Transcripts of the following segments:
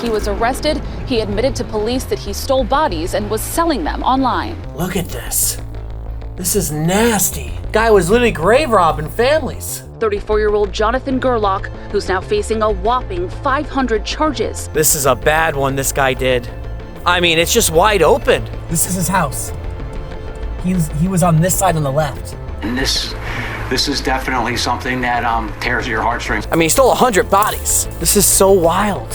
he was arrested. He admitted to police that he stole bodies and was selling them online. Look at this. This is nasty. Guy was literally grave robbing families. 34-year-old Jonathan Gerlach, who's now facing a whopping 500 charges. This is a bad one this guy did. I mean, it's just wide open. This is his house. He was on this side on the left. And this is definitely something that tears at your heartstrings. I mean, he stole 100 bodies. This is so wild.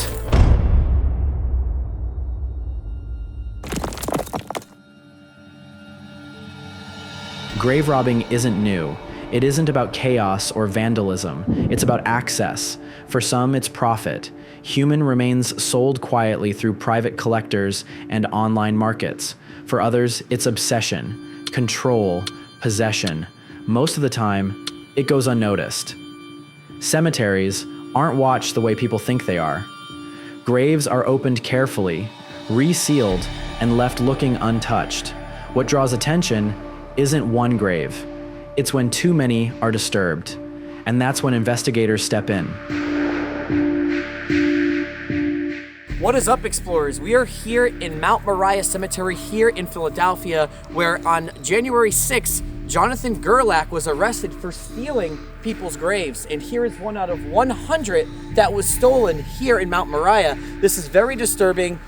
Grave robbing isn't new. It isn't about chaos or vandalism. It's about access. For some, it's profit. Human remains sold quietly through private collectors and online markets. For others, it's obsession, control, possession. Most of the time, it goes unnoticed. Cemeteries aren't watched the way people think they are. Graves are opened carefully, resealed, and left looking untouched. What draws attention isn't one grave. It's when too many are disturbed. And that's when investigators step in. What is up, explorers? We are here in Mount Moriah Cemetery here in Philadelphia, where on January 6th, Jonathan Gerlach was arrested for stealing people's graves. And here is one out of 100 that was stolen here in Mount Moriah. This is very disturbing.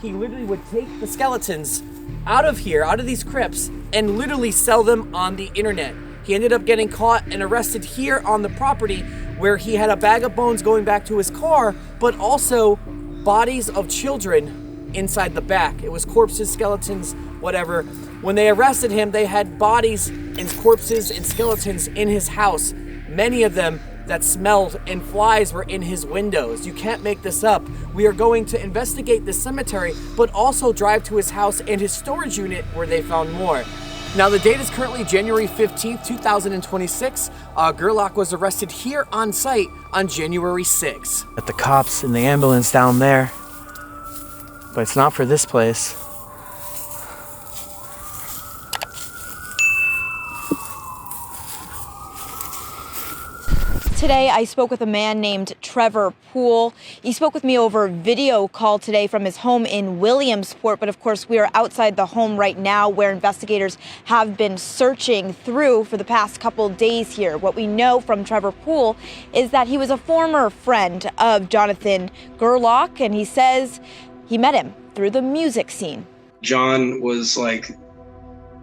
He literally would take the skeletons out of here, out of these crypts, and literally sell them on the internet. He ended up getting caught and arrested here on the property, where he had a bag of bones going back to his car, but also bodies of children inside the back. It was corpses, skeletons, whatever. When they arrested him, they had bodies and corpses and skeletons in his house. Many of them that smelled, and flies were in his windows. You can't make this up. We are going to investigate the cemetery, but also drive to his house and his storage unit where they found more. Now, the date is currently January 15th, 2026. Gerlock was arrested here on site on January 6th. Got the cops in the ambulance down there, but it's not for this place. Today, I spoke with a man named Trevor Poole. He spoke with me over video call today from his home in Williamsport. But of course, we are outside the home right now where investigators have been searching through for the past couple days here. What we know from Trevor Poole is that he was a former friend of Jonathan Gerlach, and he says he met him through the music scene. John was like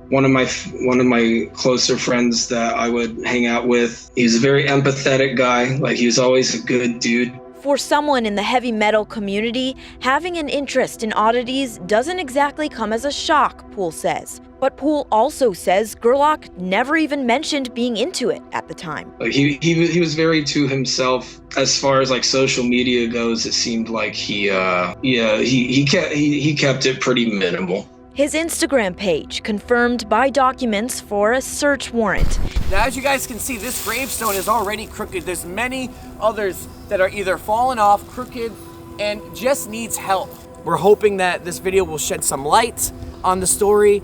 one of my closer friends that I would hang out with. He was a very empathetic guy. Like, he was always a good dude. For someone in the heavy metal community, having an interest in oddities doesn't exactly come as a shock, Poole says. But Poole also says Gerlach never even mentioned being into it at the time. Like, he was very to himself. As far as like social media goes, it seemed like he kept it pretty minimal. His Instagram page confirmed by documents for a search warrant. Now, as you guys can see, this gravestone is already crooked. There's many others that are either fallen off, crooked, and just needs help. We're hoping that this video will shed some light on the story.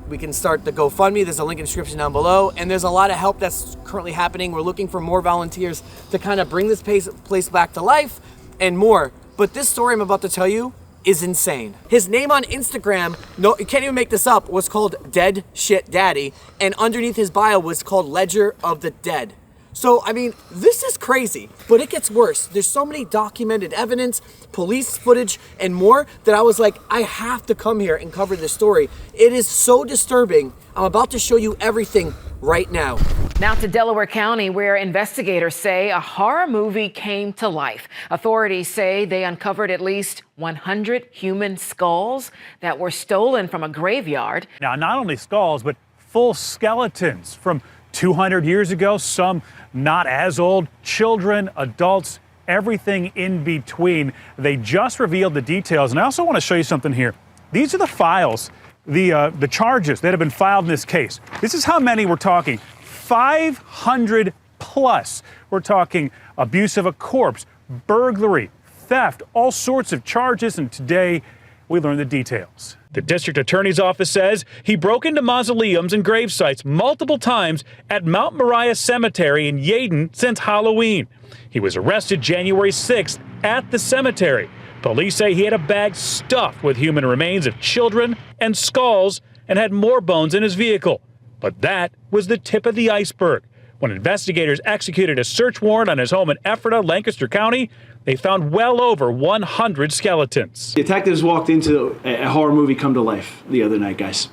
We can start the GoFundMe. There's a link in the description down below. And there's a lot of help that's currently happening. We're looking for more volunteers to kind of bring this place back to life and more. But this story I'm about to tell you is insane. His name on Instagram, no, you can't even make this up, was called Dead Shit Daddy, and underneath his bio was called Ledger of the Dead. So, I mean, this is crazy, but it gets worse. There's so many documented evidence, police footage, and more that I was like, I have to come here and cover this story. It is so disturbing. I'm about to show you everything right now. Now to Delaware County, where investigators say a horror movie came to life. Authorities say they uncovered at least 100 human skulls that were stolen from a graveyard. Now, not only skulls, but full skeletons from 200 years ago, some not as old, children, adults, everything in between. They just revealed the details. And I also want to show you something here. These are the files, the charges that have been filed in this case. This is how many we're talking. 500 plus. We're talking abuse of a corpse, burglary, theft, all sorts of charges. And today we learn the details. The district attorney's office says he broke into mausoleums and grave sites multiple times at Mount Moriah Cemetery in Yeadon since Halloween. He was arrested January 6th at the cemetery. Police say he had a bag stuffed with human remains of children and skulls and had more bones in his vehicle. But that was the tip of the iceberg. When investigators executed a search warrant on his home in Ephrata, Lancaster County, they found well over 100 skeletons. Detectives walked into a horror movie come to life the other night, guys.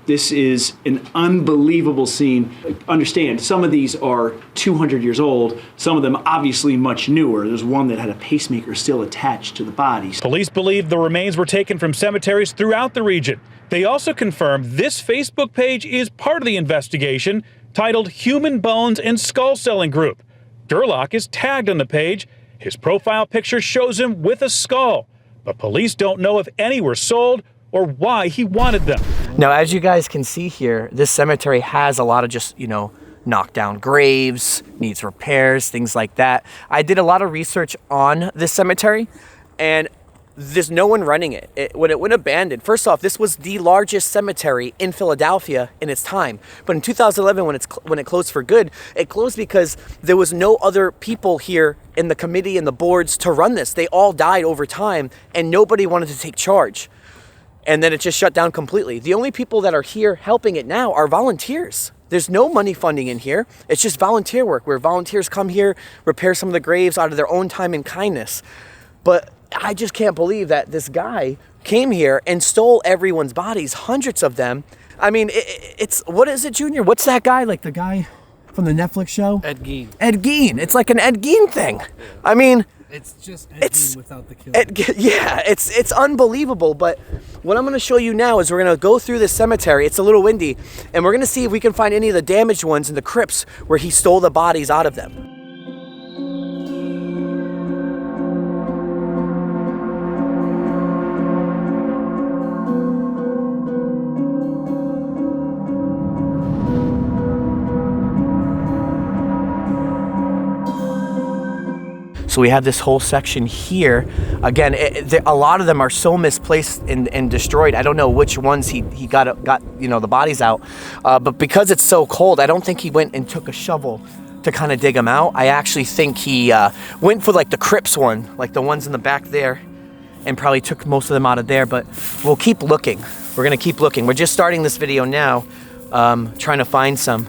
This is an unbelievable scene. Understand, some of these are 200 years old, some of them obviously much newer. There's one that had a pacemaker still attached to the bodies. Police believe the remains were taken from cemeteries throughout the region. They also confirmed this Facebook page is part of the investigation titled Human Bones and Skull Selling Group. Gerlock is tagged on the page. His profile picture shows him with a skull, but police don't know if any were sold or why he wanted them. Now, as you guys can see here, this cemetery has a lot of just, knocked down graves, needs repairs, things like that. I did a lot of research on this cemetery, and there's no one running it. When it went abandoned, first off, this was the largest cemetery in Philadelphia in its time. But in 2011, when it closed for good, it closed because there was no other people here in the committee and the boards to run this. They all died over time, and nobody wanted to take charge. And then it just shut down completely. The only people that are here helping it now are volunteers. There's no money funding in here. It's just volunteer work where volunteers come here, repair some of the graves out of their own time and kindness. But I just can't believe that this guy came here and stole everyone's bodies, hundreds of them. I mean, it's what is it, Junior? What's that guy? Like the guy from the Netflix show? Ed Gein. Ed Gein. It's like an Ed Gein thing. I mean, it's just Ed Gein without the killing. Yeah, it's unbelievable. But what I'm going to show you now is we're going to go through this cemetery. It's a little windy, and we're going to see if we can find any of the damaged ones in the crypts where he stole the bodies out of them. So we have this whole section here. Again, a lot of them are so misplaced and destroyed. I don't know which ones he got the bodies out. But because it's so cold, I don't think he went and took a shovel to kind of dig them out. I actually think he went for like the crypts one, like the ones in the back there, and probably took most of them out of there. But we'll keep looking. We're gonna keep looking. We're just starting this video now, trying to find some.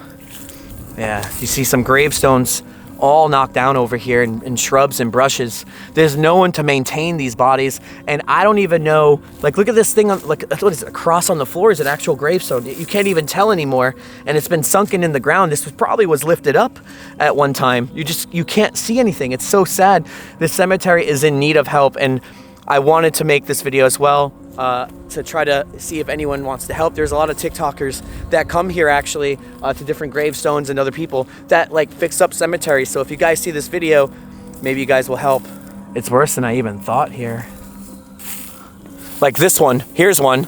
Yeah, you see some gravestones all knocked down over here and shrubs and brushes. There's no one to maintain these bodies, and I don't even know, like, look at this thing, like, what is it, a cross on the floor? Is an actual gravestone? You can't even tell anymore, and it's been sunken in the ground. This probably was lifted up at one time. You can't see anything. It's so sad. This cemetery is in need of help, and I wanted to make this video as well to try to see if anyone wants to help. There's a lot of TikTokers that come here actually to different gravestones and other people that like fix up cemeteries. So if you guys see this video, maybe you guys will help. It's worse than I even thought here. Like this one, here's one,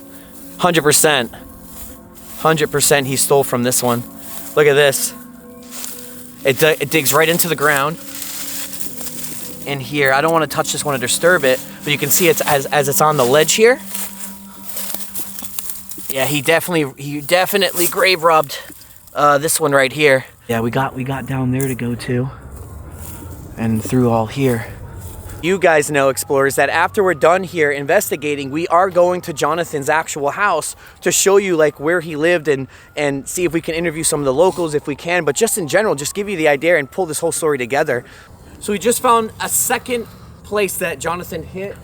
100%. 100% he stole from this one. Look at this. It digs right into the ground. In here, I don't want to touch this one to disturb it, but you can see it's as it's on the ledge here. Yeah, he definitely grave robbed this one right here. Yeah, we got down there to go to, and through all here. You guys know, explorers, that after we're done here investigating, we are going to Jonathan's actual house to show you like where he lived and see if we can interview some of the locals if we can, but just in general, just give you the idea and pull this whole story together. So we just found a second place that Jonathan hit.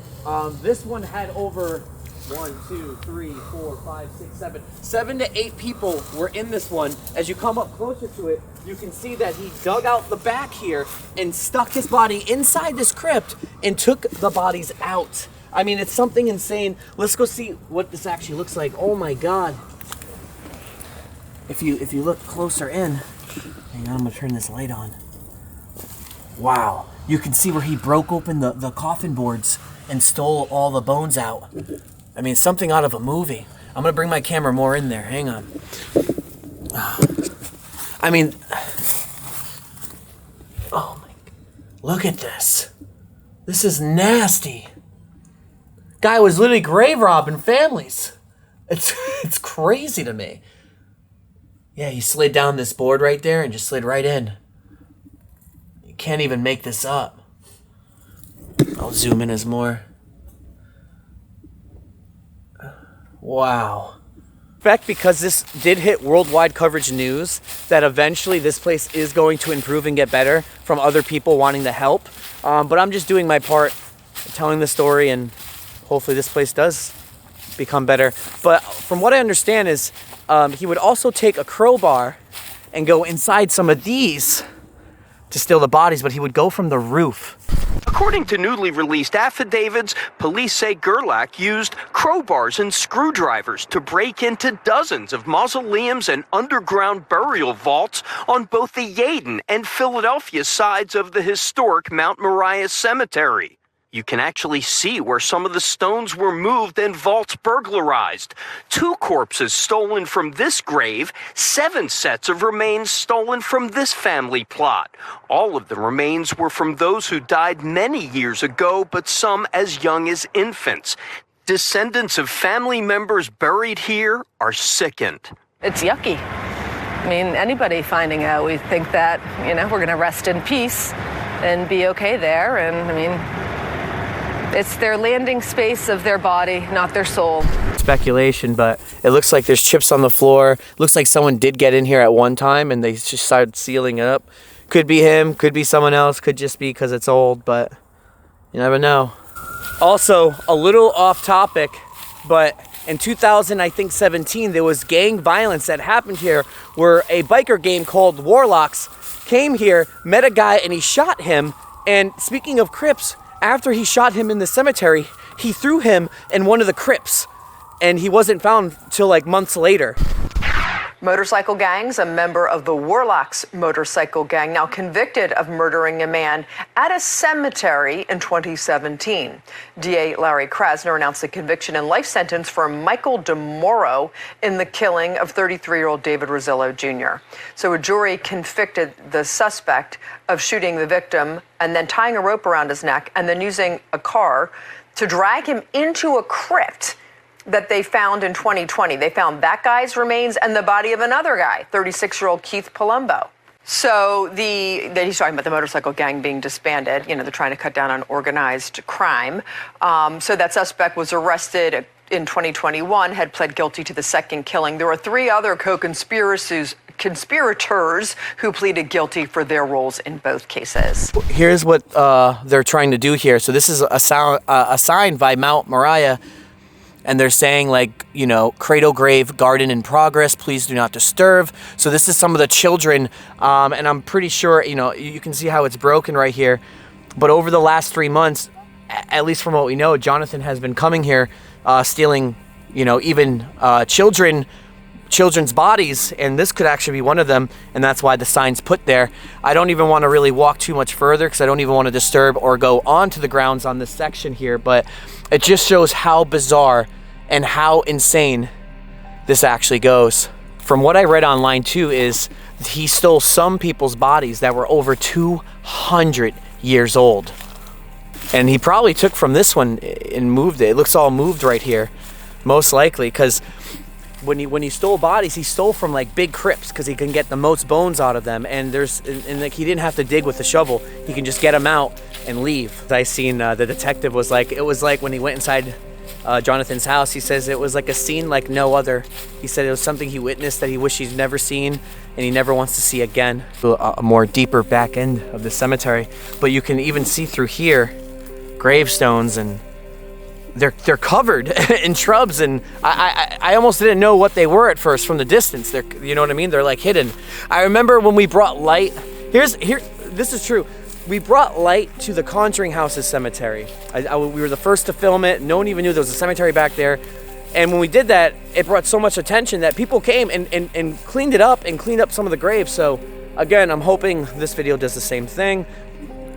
This one had over 7 to 8 people were in this one. As you come up closer to it, you can see that he dug out the back here and stuck his body inside this crypt and took the bodies out. I mean, it's something insane. Let's go see what this actually looks like. Oh my God. If you look closer in, hang on, I'm gonna turn this light on. Wow, you can see where he broke open the coffin boards and stole all the bones out. I mean, something out of a movie. I'm gonna bring my camera more in there, hang on. I mean, oh my, look at this. This is nasty. Guy was literally grave robbing families. It's crazy to me. Yeah, he slid down this board right there and just slid right in. Can't even make this up. I'll zoom in as more. Wow. Because this did hit worldwide coverage news that eventually this place is going to improve and get better from other people wanting to help. But I'm just doing my part, telling the story, and hopefully this place does become better. But from what I understand is he would also take a crowbar and go inside some of these to steal the bodies, but he would go from the roof. According to newly released affidavits, police say Gerlach used crowbars and screwdrivers to break into dozens of mausoleums and underground burial vaults on both the Yeadon and Philadelphia sides of the historic Mount Moriah Cemetery. You can actually see where some of the stones were moved and vaults burglarized. 2 corpses stolen from this grave, 7 sets of remains stolen from this family plot. All of the remains were from those who died many years ago, but some as young as infants. Descendants of family members buried here are sickened. It's yucky. I mean, anybody finding out, we think that, we're going to rest in peace and be okay there. And I mean, it's their landing space of their body, not their soul. Speculation, but it looks like there's chips on the floor. Looks like someone did get in here at one time and they just started sealing it up. Could be him, could be someone else, could just be because it's old, but you never know. Also, a little off topic, but in 2017, there was gang violence that happened here where a biker gang called Warlocks came here, met a guy, and he shot him. And speaking of Crips, after he shot him in the cemetery, he threw him in one of the crypts, and he wasn't found till like months later. Motorcycle gangs, a member of the Warlocks motorcycle gang, now convicted of murdering a man at a cemetery in 2017. DA Larry Krasner announced the conviction and life sentence for Michael DeMoro in the killing of 33-year-old David Rosillo Jr. So a jury convicted the suspect of shooting the victim and then tying a rope around his neck and then using a car to drag him into a crypt that they found in 2020. They found that guy's remains and the body of another guy, 36-year-old Keith Palumbo. So he's talking about the motorcycle gang being disbanded. They're trying to cut down on organized crime. So that suspect was arrested in 2021, had pled guilty to the second killing. There were 3 other co-conspirators who pleaded guilty for their roles in both cases. Here's what they're trying to do here. So this is a sign by Mount Moriah. And they're saying cradle grave garden in progress, please do not disturb. So this is some of the children, and I'm pretty sure, you can see how it's broken right here. But over the last 3 months, at least from what we know, Jonathan has been coming here, stealing, even children's bodies, and this could actually be one of them, and that's why the sign's put there. I don't even want to really walk too much further because I don't even want to disturb or go onto the grounds on this section here, but it just shows how bizarre and how insane this actually goes. From what I read online too is he stole some people's bodies that were over 200 years old. And he probably took from this one and moved it. It looks all moved right here, most likely, because when he stole bodies, he stole from big crypts because he can get the most bones out of them. And he didn't have to dig with a shovel. He can just get them out and leave. I seen the detective was it was like when he went inside Jonathan's house, he says it was like a scene like no other. He said it was something he witnessed that he wished he's never seen and he never wants to see again. A more deeper back end of the cemetery, but you can even see through here gravestones, and they're covered in shrubs, and I almost didn't know what they were at first from the distance. You know what I mean? They're hidden. I remember when we brought light. This is true. We brought light to the Conjuring House's cemetery. We were the first to film it. No one even knew there was a cemetery back there. And when we did that, it brought so much attention that people came and cleaned it up and cleaned up some of the graves. So again, I'm hoping this video does the same thing.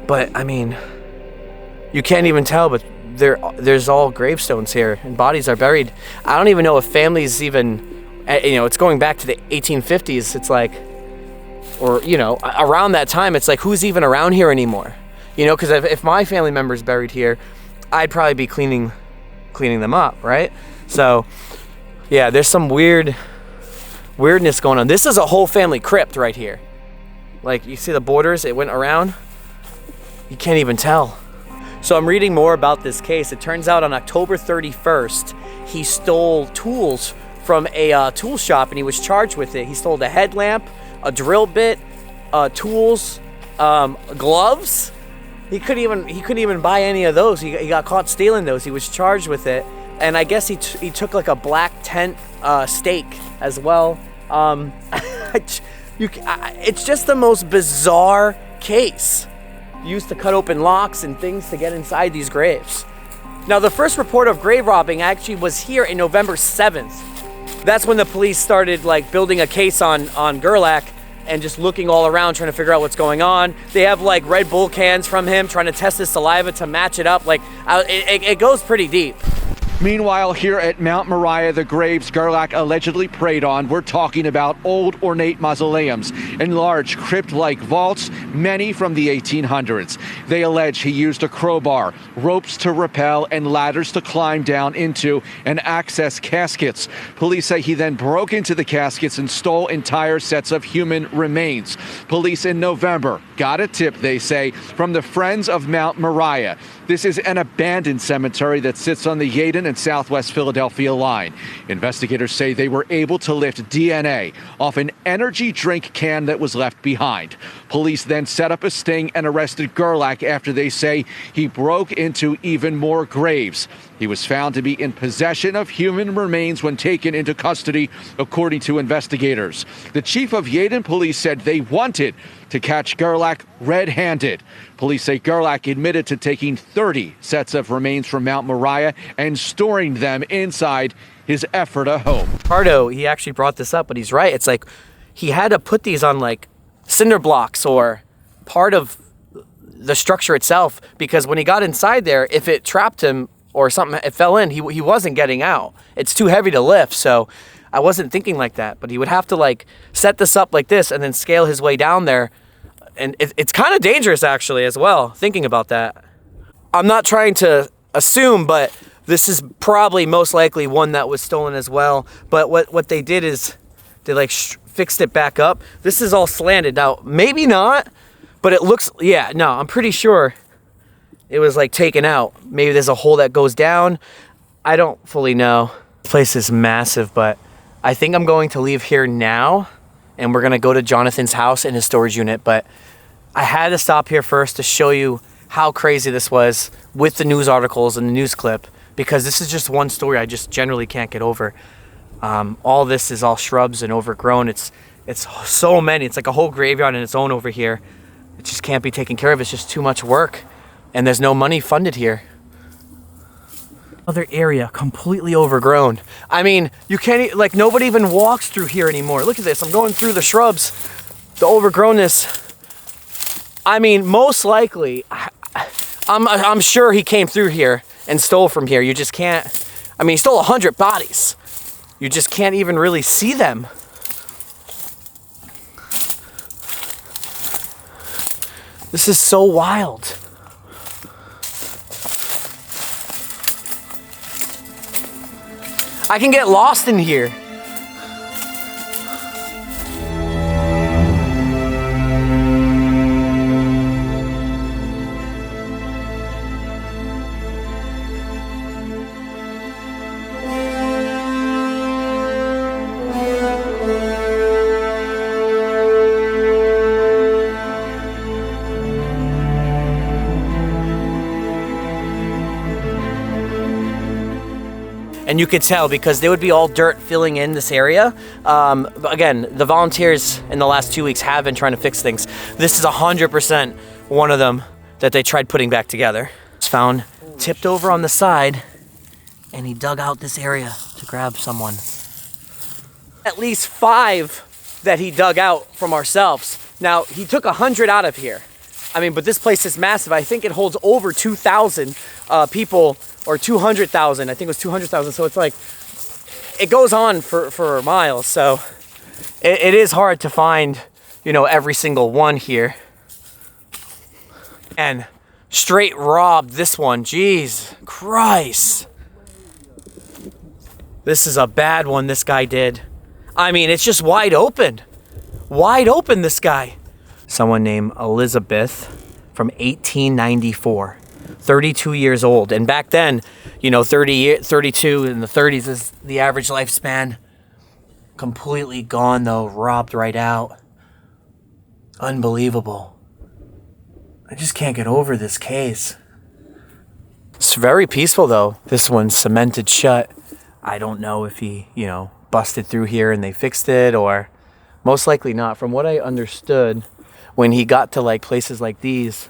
But I mean, you can't even tell, but there's all gravestones here and bodies are buried. I don't even know if families even, it's going back to the 1850s. It's or around that time, it's who's even around here anymore? Because if my family member's buried here, I'd probably be cleaning them up, right? So yeah, there's some weirdness going on. This is a whole family crypt right here. You see the borders, it went around. You can't even tell. So I'm reading more about this case. It turns out on October 31st, he stole tools from a tool shop and he was charged with it. He stole a headlamp, a drill bit, tools, gloves. He couldn't even buy any of those. He got caught stealing those. He was charged with it. And I guess he took like a black tent stake as well. It's just the most bizarre case. Used to cut open locks and things to get inside these graves. Now, the first report of grave robbing actually was here in November 7th. That's when the police started like building a case on Gerlach and just looking all around trying to figure out what's going on. They have like Red Bull cans from him trying to test his saliva to match it up. Like it goes pretty deep. Meanwhile, here at Mount Moriah, the graves Gerlach allegedly preyed on, we're talking about old ornate mausoleums in large crypt-like vaults, many from the 1800s. They allege he used a crowbar, ropes to rappel, and ladders to climb down into and access caskets. Police say he then broke into the caskets and stole entire sets of human remains. Police in November got a tip, they say, from the Friends of Mount Moriah. This is an abandoned cemetery that sits on the Yeadon and Southwest Philadelphia line. Investigators say they were able to lift DNA off an energy drink can that was left behind. Police then set up a sting and arrested Gerlach after they say he broke into even more graves. He was found to be in possession of human remains when taken into custody, according to investigators. The chief of Yeadon police said they wanted to catch Gerlach red-handed. Police say Gerlach admitted to taking 30 sets of remains from Mount Moriah and storing them inside his Ephrata home. Pardo, he actually brought this up, but he's right. It's like he had to put these on like cinder blocks or part of the structure itself, because when he got inside there, if it trapped him or something, it fell in, he wasn't getting out. It's too heavy to lift, so I wasn't thinking like that, but he would have to like set this up like this and then scale his way down there. And it's kind of dangerous actually as well, thinking about that. I'm not trying to assume, but this is probably most likely one that was stolen as well. But what they did is they like fixed it back up. This is all slanted. Now, maybe not, but it looks, yeah, no, I'm pretty sure it was like taken out. Maybe there's a hole that goes down. I don't fully know. This place is massive, but I think I'm going to leave here now and we're gonna go to Jonathan's house in his storage unit. But I had to stop here first to show you how crazy this was with the news articles and the news clip, because this is just one story I just generally can't get over. All this is all shrubs and overgrown. It's so many. It's like a whole graveyard in its own over here. It just can't be taken care of. It's just too much work, and there's no money funded here. Other area completely overgrown. I mean, you can't, like, nobody even walks through here anymore. Look at this. I'm going through the shrubs, the overgrownness. I mean, most likely, I'm sure he came through here and stole from here. You just can't, I mean, he stole 100 bodies. You just can't even really see them. This is so wild. I can get lost in here. And you could tell because there would be all dirt filling in this area. Again, the volunteers in the last 2 weeks have been trying to fix things. This is 100% one of them that they tried putting back together. It's found tipped over on the side, and he dug out this area to grab someone. At least 5 that he dug out from ourselves. Now, he took 100 out of here. I mean, but this place is massive. I think it holds over 2,000 people, or 200,000. I think it was 200,000. So it's like, it goes on for miles. So it is hard to find, you know, every single one here. And straight robbed this one. Jeez Christ. This is a bad one this guy did. I mean, it's just wide open. Wide open, this guy. Someone named Elizabeth from 1894. 32 years old. And back then, you know, 32 in the 30s is the average lifespan. Completely gone though, robbed right out. Unbelievable. I just can't get over this case. It's very peaceful though. This one's cemented shut. I don't know if he, you know, busted through here and they fixed it, or most likely not. From what I understood, when he got to like places like these,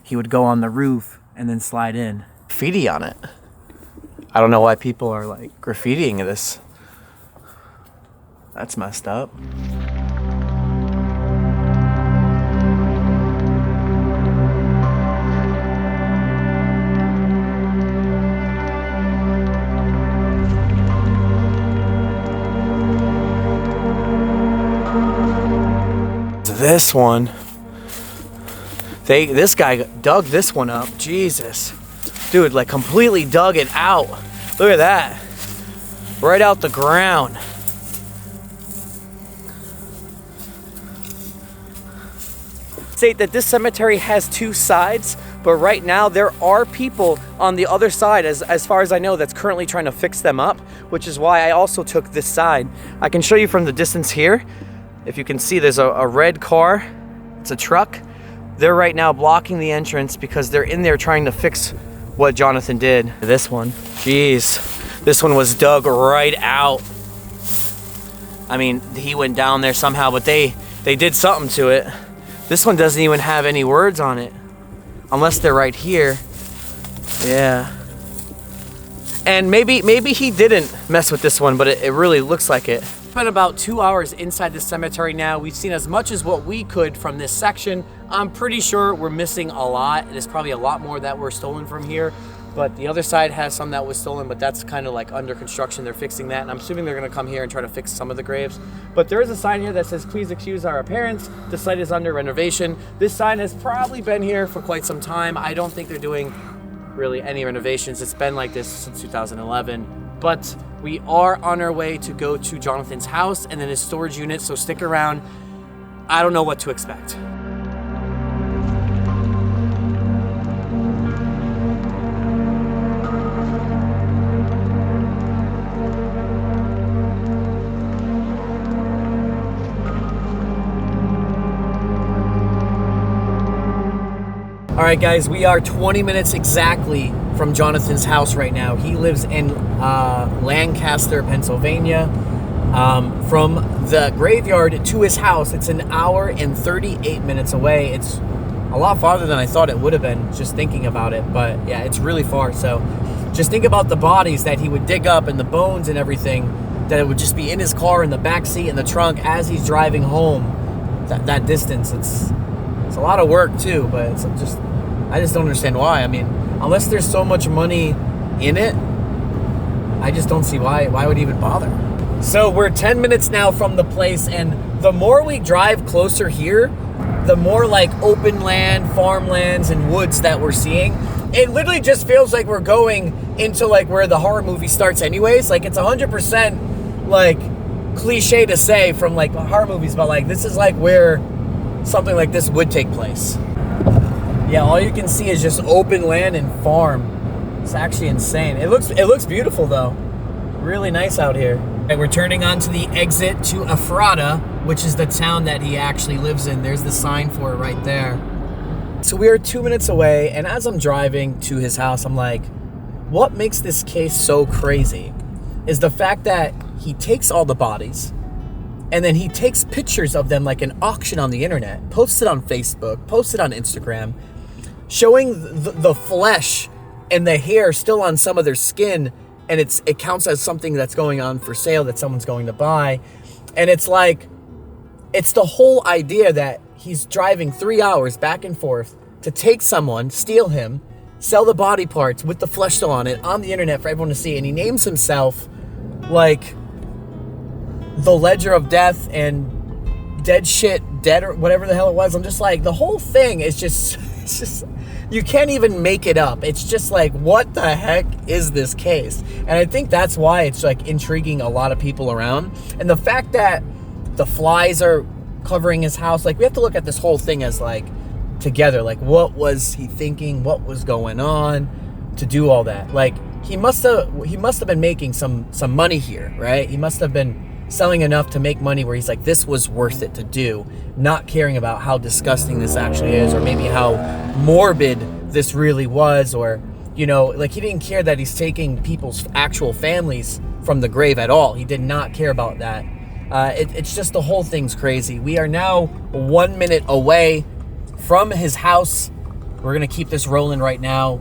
he would go on the roof and then slide in. Graffiti on it. I don't know why people are like graffitiing this. That's messed up. This one, this guy dug this one up. Jesus, dude, like completely dug it out. Look at that, right out the ground. State that this cemetery has two sides, but right now there are people on the other side, as far as I know, that's currently trying to fix them up, which is why I also took this side. I can show you from the distance here. If you can see, there's a red car. It's a truck. They're right now blocking the entrance because they're in there trying to fix what Jonathan did. This one, jeez, this one was dug right out. I mean, he went down there somehow, but they did something to it. This one doesn't even have any words on it, unless they're right here. Yeah. And maybe he didn't mess with this one, but it really looks like it. Spent about 2 hours inside the cemetery now. We've seen as much as what we could from this section. I'm pretty sure we're missing a lot. There's probably a lot more that were stolen from here, but the other side has some that was stolen, but that's kind of like under construction. They're fixing that, and I'm assuming they're gonna come here and try to fix some of the graves. But there is a sign here that says, "Please excuse our appearance. The site is under renovation." This sign has probably been here for quite some time. I don't think they're doing really any renovations. It's been like this since 2011. But we are on our way to go to Jonathan's house and then his storage unit, so stick around. I don't know what to expect. All right, guys, we are 20 minutes exactly from Jonathan's house right now. He lives in Lancaster, Pennsylvania. From the graveyard to his house, it's an hour and 38 minutes away. It's a lot farther than I thought it would have been, just thinking about it. But yeah, it's really far. So just think about the bodies that he would dig up and the bones and everything, that it would just be in his car, in the back seat, in the trunk as he's driving home. That distance, it's a lot of work too, but I just don't understand why. I mean, unless there's so much money in it, I just don't see why would even bother. So we're 10 minutes now from the place, and the more we drive closer here, the more like open land, farmlands, and woods that we're seeing. It literally just feels like we're going into like where the horror movie starts anyways. Like it's 100% like cliche to say from like horror movies, but like this is like where something like this would take place. Yeah, all you can see is just open land and farm. It's actually insane. It looks beautiful though. Really nice out here. And we're turning onto the exit to Ephrata, which is the town that he actually lives in. There's the sign for it right there. So we are 2 minutes away, and as I'm driving to his house, I'm like, what makes this case so crazy is the fact that he takes all the bodies and then he takes pictures of them like an auction on the internet, posts it on Facebook, posts it on Instagram, showing the flesh and the hair still on some of their skin, and it counts as something that's going on for sale that someone's going to buy. And it's like, it's the whole idea that he's driving 3 hours back and forth to take someone, steal him, sell the body parts with the flesh still on it on the internet for everyone to see, and he names himself like the Ledger of Death and Dead or whatever the hell it was. I'm just like, the whole thing is just, it's just, you can't even make it up. It's just like, what the heck is this case? And I think that's why it's like intriguing a lot of people around. And the fact that the flies are covering his house, like we have to look at this whole thing as like together. Like, what was he thinking? What was going on to do all that? Like, he must have been making some money here, right? He must have been selling enough to make money where he's like, this was worth it to do, not caring about how disgusting this actually is, or maybe how morbid this really was, or, you know, like, he didn't care that he's taking people's actual families from the grave at all. He did not care about that. It's just, the whole thing's crazy. We are now 1 minute away from his house. We're gonna keep this rolling right now.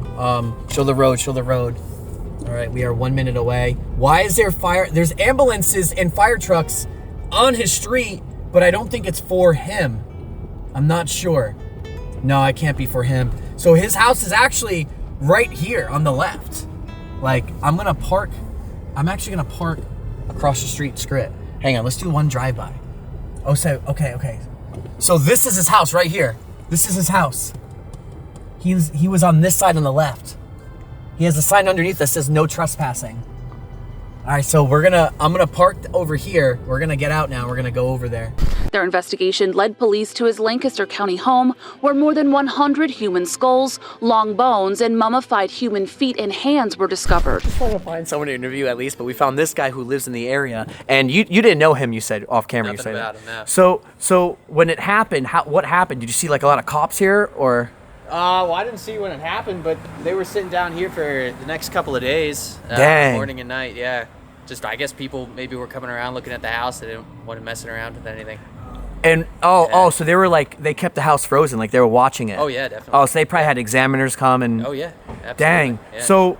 Show the road. All right, we are 1 minute away. Why is there fire? There's ambulances and fire trucks on his street, but I don't think it's for him. I'm not sure. No, it can't be for him. So his house is actually right here on the left. Like, I'm actually gonna park across the street. Screw it. Hang on, let's do one drive-by. Oh, so, okay. So this is his house right here. This is his house. He was on this side on the left. He has a sign underneath that says no trespassing. All right, so I'm gonna park over here. We're gonna get out now. We're gonna go over there. Their investigation led police to his Lancaster County home, where more than 100 human skulls, long bones, and mummified human feet and hands were discovered. Just want to find someone to interview at least, but we found this guy who lives in the area, and you didn't know him. You said off camera. Nothing you said about that. him, no. So when it happened, what happened? Did you see like a lot of cops here, or? Well, I didn't see when it happened, but they were sitting down here for the next couple of days. Dang. Morning and night, yeah. Just, I guess people maybe were coming around looking at the house. They didn't want to messing around with anything. And so they were like, they kept the house frozen, like they were watching it. Oh yeah, definitely. Oh, so they probably had examiners come and. Oh yeah, absolutely. Dang. Yeah.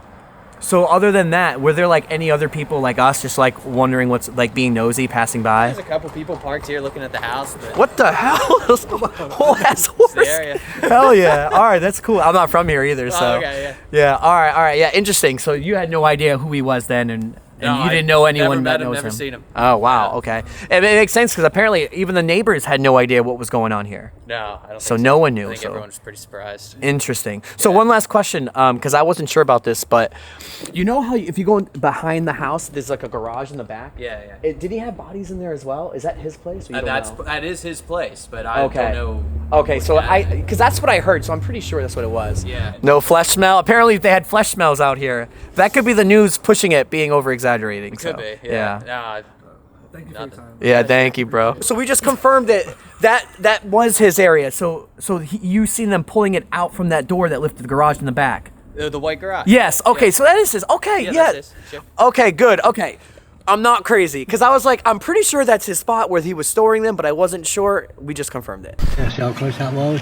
So other than that, were there like any other people like us just like wondering what's like being nosy passing by? There's a couple people parked here looking at the house. But What the hell? Whole ass horse. the area. Hell yeah. All right, that's cool. I'm not from here either, so. Oh, okay, yeah. Yeah, all right, yeah, interesting. So you had no idea who he was then, and No, you didn't know anyone never met that him, knows never him. seen him. Oh, wow, okay. It makes sense because apparently even the neighbors had no idea what was going on here. No, I don't So think no one knew. I think so. everyone was pretty surprised. Interesting. So one last question, because I wasn't sure about this, but you know how if you go behind the house, there's like a garage in the back? Yeah. Did he have bodies in there as well? Is that his place? Or you don't know? That is his place, but I don't know. Okay, so because that's what I heard, so I'm pretty sure that's what it was. Yeah. No flesh smell. Apparently they had flesh smells out here. That could be the news pushing it being over exaggerating. It could be. Yeah. Thank you for your time. Yeah, thank you, bro. So we just confirmed that was his area. So you seen them pulling it out from that door that lifted the garage in the back. The white garage. Yes. Okay. Yeah. So that is his. Okay. Yeah. Yeah. That's his. Sure. Okay. Good. Okay. I'm not crazy because I was like, I'm pretty sure that's his spot where he was storing them, but I wasn't sure. We just confirmed it. That's how close that was.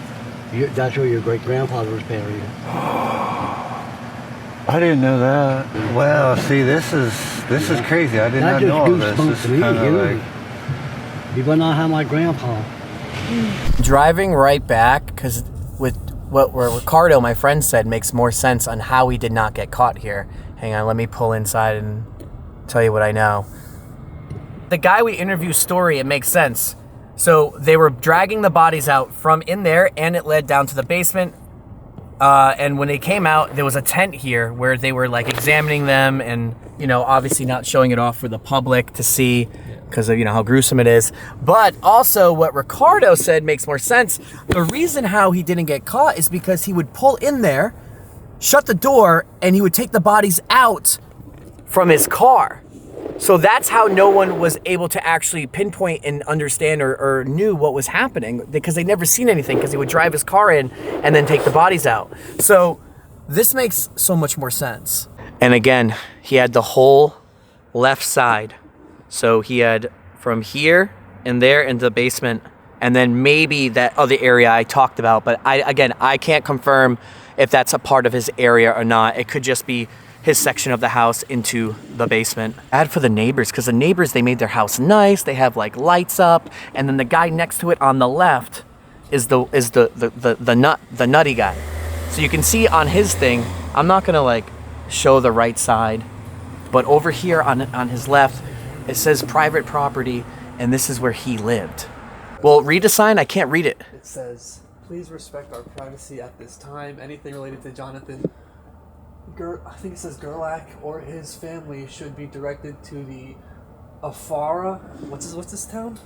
That's where your great grandfather was buried. I didn't know that. Well, see, this is crazy. I did not know all this. This is kind of like. You better not have my grandpa. Driving right back, because with what Ricardo, my friend, said makes more sense on how he did not get caught here. Hang on, let me pull inside and tell you what I know. The guy we interviewed story, it makes sense. So they were dragging the bodies out from in there, and it led down to the basement. And when they came out, there was a tent here where they were like examining them and, you know, obviously not showing it off for the public to see because of, you know, how gruesome it is. But also what Ricardo said makes more sense. The reason how he didn't get caught is because he would pull in there, shut the door, and he would take the bodies out from his car. So that's how no one was able to actually pinpoint and understand or knew what was happening because they'd never seen anything because he would drive his car in and then take the bodies out. So this makes so much more sense. And again, he had the whole left side. So he had from here and there into the basement and then maybe that other area I talked about. But I can't confirm if that's a part of his area or not. It could just be his section of the house into the basement. Bad for the neighbors, because the neighbors, they made their house nice. They have like lights up, and then the guy next to it on the left is the nutty guy. So you can see on his thing, I'm not gonna like show the right side, but over here on his left, it says private property, and this is where he lived. Well, read a sign. I can't read it. It says, "Please respect our privacy at this time. Anything related to Jonathan." I think it says Gerlach or his family should be directed to the Afara. What's this town?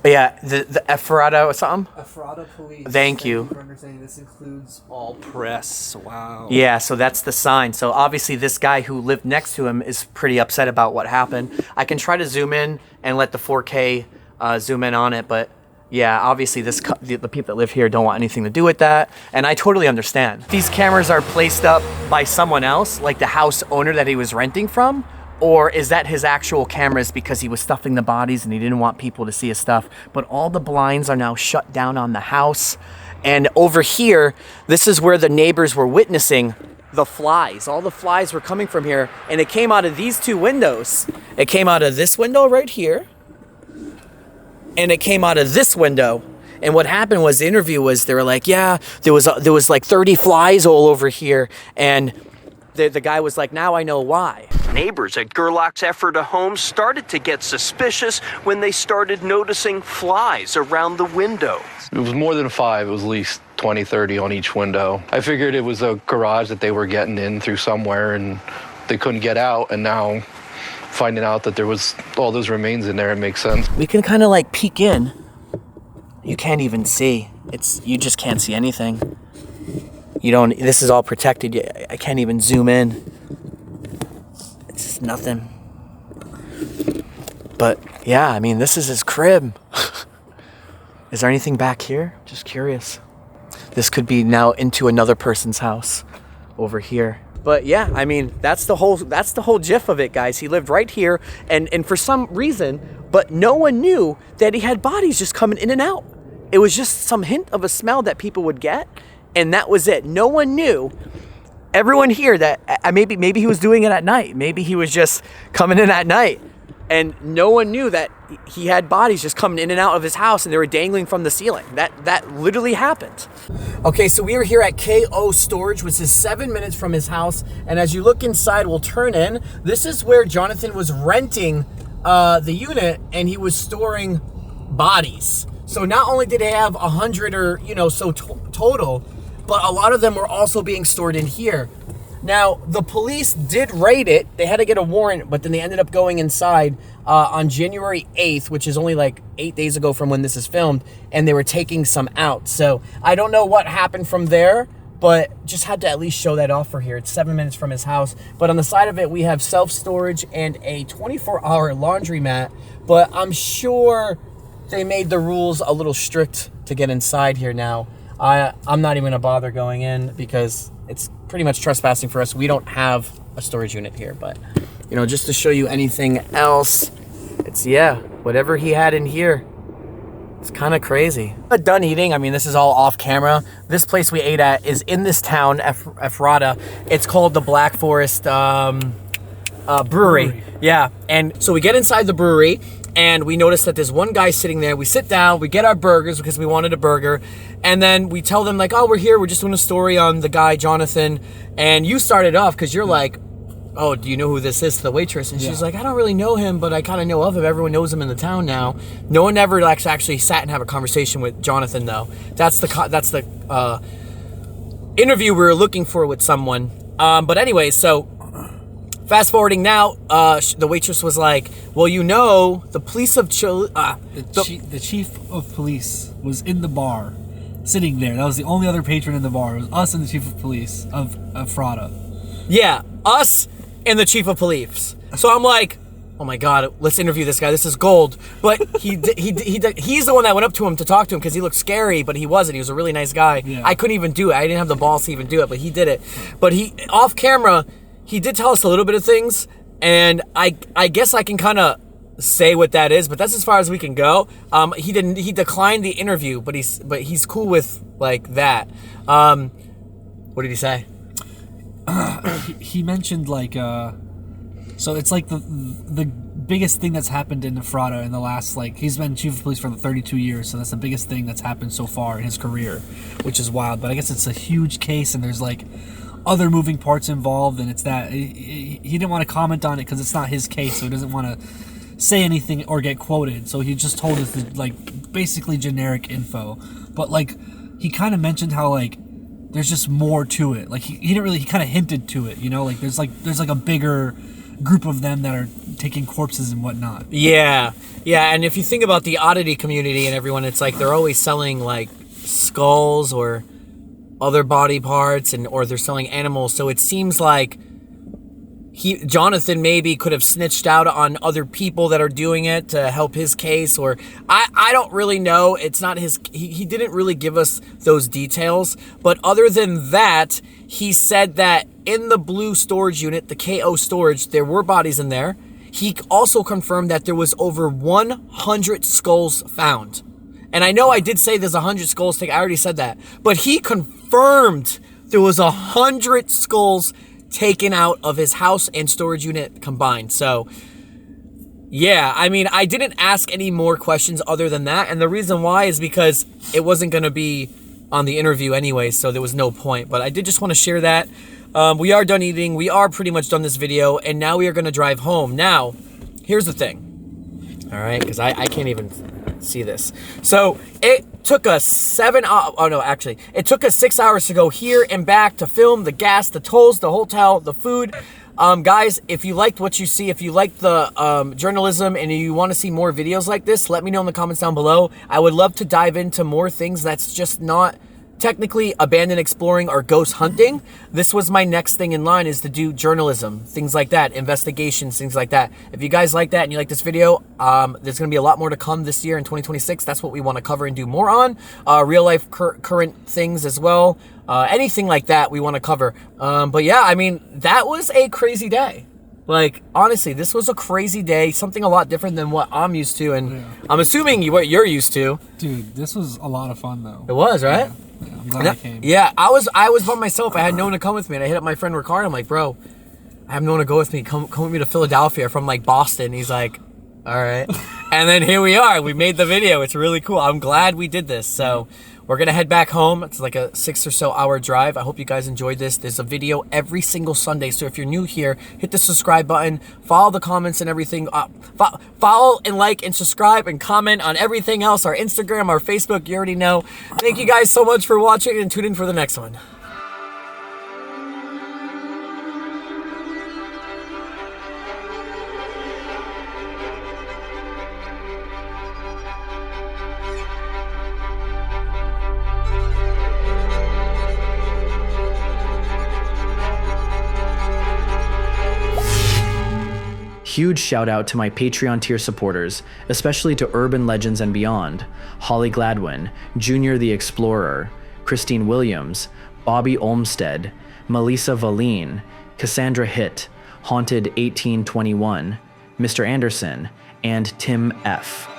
Yeah, the Ephrata or something? Ephrata Police. Thank you. For understanding, this includes all press. Wow. Yeah, so that's the sign. So obviously this guy who lived next to him is pretty upset about what happened. I can try to zoom in and let the 4K zoom in on it, but yeah, obviously the people that live here don't want anything to do with that, and I totally understand. These cameras are placed up by someone else, like the house owner that he was renting from, or is that his actual cameras because he was stuffing the bodies and he didn't want people to see his stuff? But all the blinds are now shut down on the house. And over here, this is where the neighbors were witnessing the flies. All the flies were coming from here, and it came out of these two windows. It came out of this window right here, and it came out of this window. And what happened was, the interview was, they were like, yeah, there was like 30 flies all over here, and the guy was like, now I know why. Neighbors at Gerlock's Ephrata home started to get suspicious when they started noticing flies around the window. It was more than 5. It was at least 20, 30 on each window. I figured it was a garage that they were getting in through somewhere and they couldn't get out, and now finding out that there was all those remains in there, it makes sense. We can kind of like peek in. You can't even see. You just can't see anything. This is all protected. I can't even zoom in. It's just nothing. But yeah, I mean, this is his crib. Is there anything back here? Just curious. This could be now into another person's house over here. But yeah, I mean, that's the whole gif of it, guys. He lived right here, and for some reason, but no one knew that he had bodies just coming in and out. It was just some hint of a smell that people would get, and that was it. No one knew. Everyone here that maybe he was doing it at night. Maybe he was just coming in at night, and no one knew that he had bodies just coming in and out of his house, and they were dangling from the ceiling. That literally happened. Okay, so we are here at KO Storage, which is 7 minutes from his house, and as you look inside, we'll turn in. This is where Jonathan was renting the unit, and he was storing bodies. So not only did they have 100 or so total, but a lot of them were also being stored in here. Now, the police did raid it. They had to get a warrant, but then they ended up going inside on January 8th, which is only like 8 days ago from when this is filmed, and they were taking some out. So I don't know what happened from there, but just had to at least show that off for here. It's 7 minutes from his house. But on the side of it, we have self-storage and a 24-hour laundromat, but I'm sure they made the rules a little strict to get inside here now. I'm not even gonna bother going in because it's pretty much trespassing for us. We don't have a storage unit here, but just to show you anything else, it's whatever he had in here. It's kind of crazy. But done eating. I mean, this is all off camera. This place we ate at is in this town, Ephrata. It's called the Black Forest Brewery. Yeah, and so we get inside the brewery, and we notice that there's one guy sitting there. We sit down, we get our burgers because we wanted a burger, and then we tell them like, oh, we're here, we're just doing a story on the guy, Jonathan, and you started off because you're like, oh, do you know who this is, to the waitress? And she's like, I don't really know him, but I kind of know of him. Everyone knows him in the town now. No one ever actually sat and have a conversation with Jonathan, though. That's the interview we were looking for with someone. But anyway, so fast forwarding now, the waitress was like, well, the police of Chile... the chief of police was in the bar, sitting there. That was the only other patron in the bar. It was us and the chief of police of Ephrata. Yeah, us and the chief of police. So I'm like, oh my God, let's interview this guy. This is gold. But he's the one that went up to him to talk to him because he looked scary, but he wasn't. He was a really nice guy. Yeah. I couldn't even do it. I didn't have the balls to even do it, but he did it. But off camera, he did tell us a little bit of things, and I guess I can kind of say what that is, but that's as far as we can go. He declined the interview, but he's cool with like that. What did he say? He mentioned like so it's like the biggest thing that's happened in Ephrata in the last, like, he's been chief of police for 32 years, so that's the biggest thing that's happened so far in his career, which is wild. But I guess it's a huge case, and there's like other moving parts involved, and it's that he didn't want to comment on it because it's not his case, so he doesn't want to say anything or get quoted. So he just told us like basically generic info, but like he kind of mentioned how like there's just more to it. Like he didn't really, he kind of hinted to it, like there's like a bigger group of them that are taking corpses and whatnot. Yeah, and if you think about the oddity community and everyone, it's like they're always selling like skulls or other body parts, or they're selling animals. So it seems like Jonathan maybe could have snitched out on other people that are doing it to help his case, or I don't really know. It's not his, he didn't really give us those details, but other than that, he said that in the blue storage unit, the KO storage, there were bodies in there. He also confirmed that there was over 100 skulls found. And I know I did say there's 100 skulls taken, I already said that, but he confirmed there was 100 skulls taken out of his house and storage unit combined. So yeah, I mean, I didn't ask any more questions other than that, and the reason why is because it wasn't going to be on the interview anyway, so there was no point. But I did just want to share that. We are done eating, we are pretty much done this video, and now we are going to drive home. Now here's the thing, all right, because I can't even see this. So it took us it took us 6 hours to go here and back to film, the gas, the tolls, the hotel, the food. Guys, if you liked what you see, if you liked the journalism and you want to see more videos like this, let me know in the comments down below. I would love to dive into more things that's just not technically abandoned exploring or ghost hunting. This was my next thing in line, is to do journalism, things like that, investigations, things like that. If you guys like that and you like this video, there's going to be a lot more to come this year in 2026. That's what we want to cover and do more on. Real life current things as well. Anything like that we want to cover. But yeah, I mean, that was a crazy day. Like, honestly, this was a crazy day, something a lot different than what I'm used to, and I'm assuming what you're used to. Dude, this was a lot of fun though. It was, right? Yeah, I'm glad I came. Yeah, I was by myself. I had no one to come with me, and I hit up my friend Ricardo. I'm like, bro, I have no one to go with me. Come with me to Philadelphia from like Boston. He's like, all right. And then here we are. We made the video. It's really cool. I'm glad we did this. So we're going to head back home. It's like a 6 or so hour drive. I hope you guys enjoyed this. There's a video every single Sunday. So if you're new here, hit the subscribe button, follow the comments and everything. Follow and like and subscribe and comment on everything else. Our Instagram, our Facebook, you already know. Thank you guys so much for watching, and tune in for the next one. Huge shout out to my Patreon tier supporters, especially to Urban Legends and Beyond, Holly Gladwin, Junior the Explorer, Christine Williams, Bobby Olmstead, Melissa Valine, Cassandra Hitt, Haunted 1821, Mr. Anderson, and Tim F.